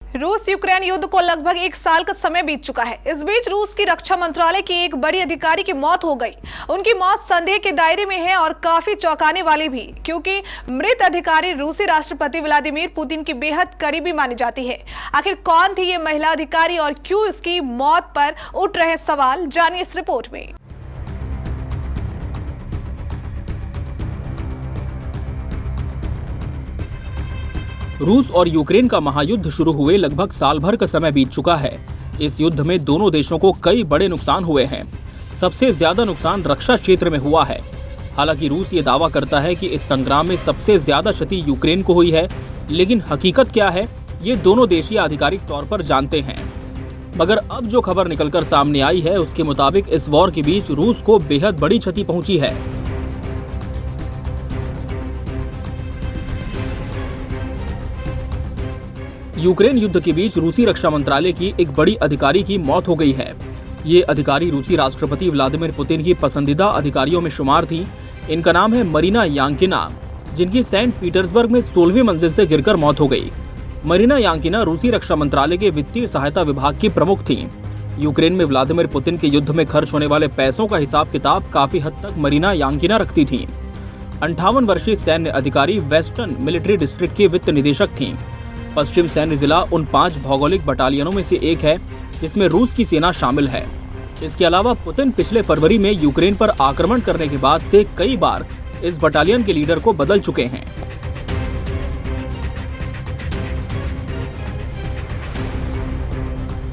रूस यूक्रेन युद्ध को लगभग एक साल का समय बीत चुका है। इस बीच रूस की रक्षा मंत्रालय की एक बड़ी अधिकारी की मौत हो गई। उनकी मौत संदेह के दायरे में है और काफी चौंकाने वाली भी, क्योंकि मृत अधिकारी रूसी राष्ट्रपति व्लादिमीर पुतिन की बेहद करीबी मानी जाती है। आखिर कौन थी ये महिला अधिकारी और क्यों इसकी मौत पर उठ रहे सवाल, जानिए इस रिपोर्ट में। रूस और यूक्रेन का महायुद्ध शुरू हुए लगभग साल भर का समय बीत चुका है। इस युद्ध में दोनों देशों को कई बड़े नुकसान हुए हैं। सबसे ज्यादा नुकसान रक्षा क्षेत्र में हुआ है। हालांकि रूस ये दावा करता है कि इस संग्राम में सबसे ज्यादा क्षति यूक्रेन को हुई है, लेकिन हकीकत क्या है ये दोनों देश आधिकारिक तौर पर जानते हैं। मगर अब जो खबर निकलकर सामने आई है उसके मुताबिक इस वॉर के बीच रूस को बेहद बड़ी क्षति पहुंची है। यूक्रेन युद्ध के बीच रूसी रक्षा मंत्रालय की एक बड़ी अधिकारी की मौत हो गई है। ये अधिकारी रूसी राष्ट्रपति व्लादिमीर पुतिन की पसंदीदा अधिकारियों में शुमार थी। इनका नाम है मरीना यांकिना, जिनकी सेंट पीटर्सबर्ग में 16वीं मंजिल से गिरकर मौत हो गई। मरीना यांकिना रूसी रक्षा मंत्रालय के वित्तीय सहायता विभाग की प्रमुख थी। यूक्रेन में व्लादिमीर पुतिन के युद्ध में खर्च होने वाले पैसों का हिसाब किताब काफी हद तक मरीना यांकिना रखती थी। 58 वर्षीय सैन्य अधिकारी वेस्टर्न मिलिट्री डिस्ट्रिक्ट की वित्त निदेशक थी। पश्चिम सैन्य जिला उन 5 भौगोलिक बटालियनों में से एक है जिसमें रूस की सेना शामिल है। इसके अलावा पुतिन पिछले फरवरी में यूक्रेन पर आक्रमण करने के बाद से कई बार इस बटालियन के लीडर को बदल चुके हैं।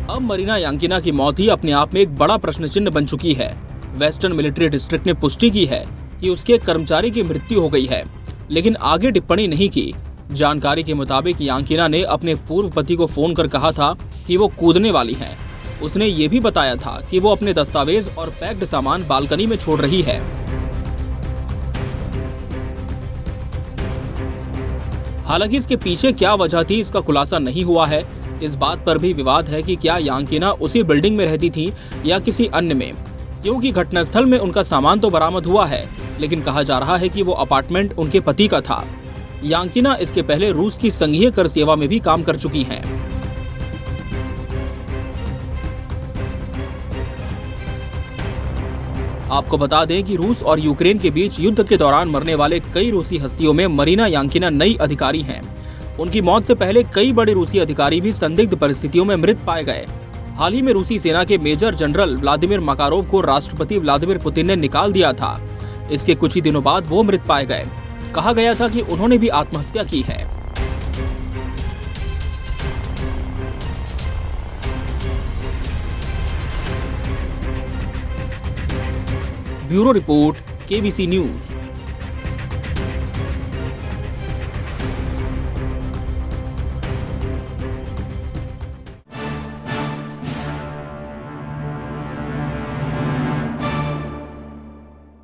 अब मरीना यांकिना की मौत ही अपने आप में एक बड़ा प्रश्न चिन्ह बन चुकी है। वेस्टर्न मिलिट्री डिस्ट्रिक्ट ने पुष्टि की है कि उसके कर्मचारी की मृत्यु हो गई है, लेकिन आगे टिप्पणी नहीं की। जानकारी के मुताबिक यांकिना ने अपने पूर्व पति को फोन कर कहा था कि वो कूदने वाली हैं। उसने ये भी बताया था कि वो अपने दस्तावेज और पैक्ड सामान बालकनी में छोड़ रही है। हालांकि इसके पीछे क्या वजह थी इसका खुलासा नहीं हुआ है। इस बात पर भी विवाद है कि क्या यांकिना उसी बिल्डिंग में रहती थी या किसी अन्य में, क्योंकि घटनास्थल में उनका सामान तो बरामद हुआ है, लेकिन कहा जा रहा है कि वो अपार्टमेंट उनके पति का था। यांकिना इसके पहले रूस की संघीय कर सेवा में भी काम कर चुकी हैं। आपको बता दें कि रूस और यूक्रेन के बीच युद्ध के दौरान मरने वाले कई रूसी हस्तियों में मरीना यांकिना नई अधिकारी हैं। उनकी मौत से पहले कई बड़े रूसी अधिकारी भी संदिग्ध परिस्थितियों में मृत पाए गए। हाल ही में रूसी सेना के मेजर जनरल व्लादिमीर मकारोव को राष्ट्रपति व्लादिमीर पुतिन ने निकाल दिया था। इसके कुछ ही दिनों बाद वो मृत पाए गए। कहा गया था कि उन्होंने भी आत्महत्या की है। Bureau report, KBC news.